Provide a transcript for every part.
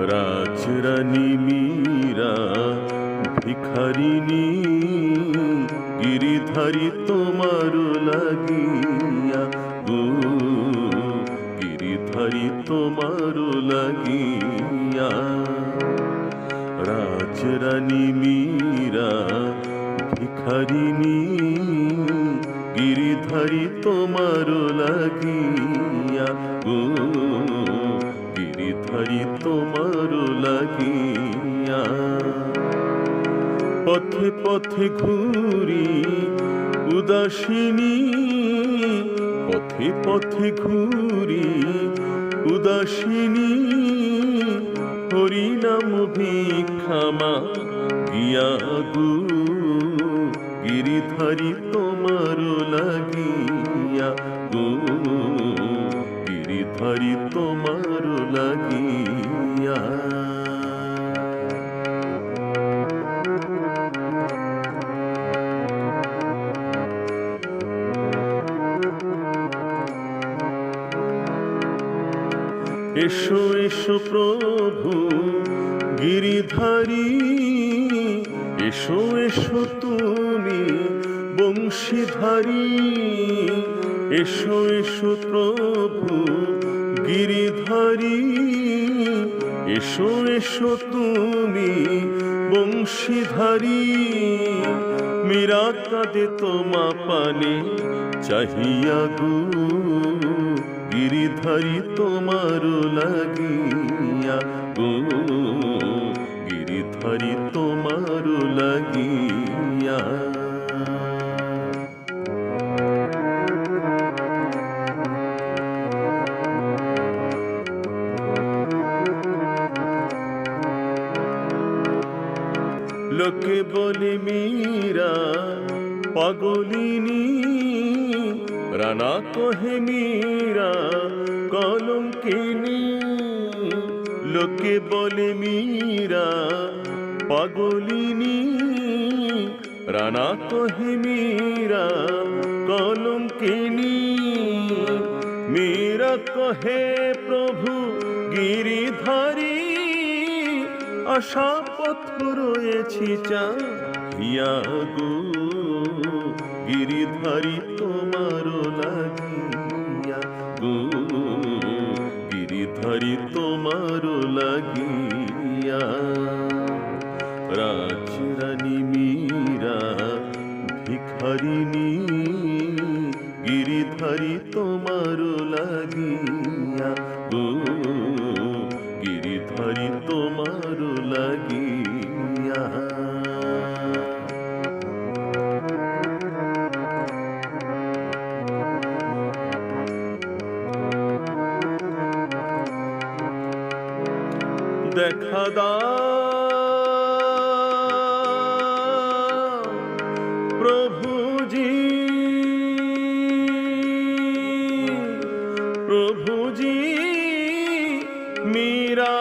রাজরানী মীরা ভিখারিনী গিরিধারী তোমার লাগিয়া গো, গিরিধারী তোমার লাগিয়া। রাজরানী মীরা ভিখারিনী গিরিধারী তোমার লাগিয়া গো, গিরিধারী তোমার লাগিয়া। পথে পথে ঘুরি উদাসিনী, পথে পথে ঘুরি উদাসিনী, হরিনাম ভিক্ষামা গিয়া গো, গিরিধারী তোমার লাগিয়া গো, গিরিধারী তোমার লাগিয়া। এসো এসো প্রভু গিরিধারী, এসো এসো তুমি বংশীধারী। এসো এসো প্রভু গিরিধারী, এসো এসো তুমি বংশীধারী। মীরা কাঁদে তোমা পানে চাহিয়া গো, গিরিধারী তোমার লাগিয়া গো, গিরিধারী তোমার লাগিয়া। লোকে বলে মীরা পাগলিনী, রানা কহে মীরা কলঙ্কিনী। লোকে বলে মীরা পাগলিনী, রানা কহে মীরা কলঙ্কিনী। মীরা কহে প্রভু গিরিধারী, আশা পথ রয়েছি চাহিয়া গো, গিরিধারী তোমার লাগিয়া গো, গিরিধারী তোমার লাগিয়া। রাজরানী মীরা ভিখারিনী গিরিধারী তোমার লাগিয়া গো, গিরিধারী তোমার লাগিয়া। দেখা দাও প্রভুজি, প্রভুজি। মীরা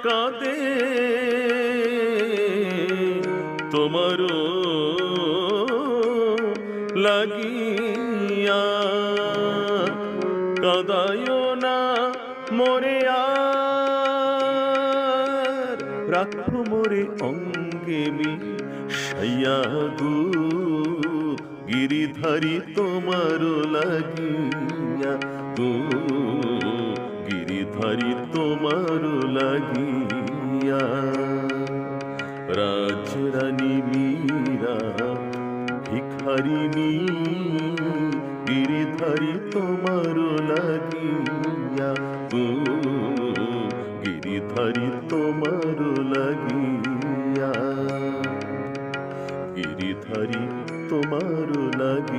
কাঁদে তোমার লাগিয়া, কাঁদায় না মোরে আর, রাখো মোরে অঙ্গে মিশাইয়া গো, গিরিধারী তোমার লাগিয়া গো, গিরিধারী তোমার লাগিয়া। রাজরানী মীরা ভিখারিনী গিরিধারী তোমার লাগিয়া গো, গিরিধারী তোমার লাগিয়া, গিরিধারী তোমার লাগিয়া।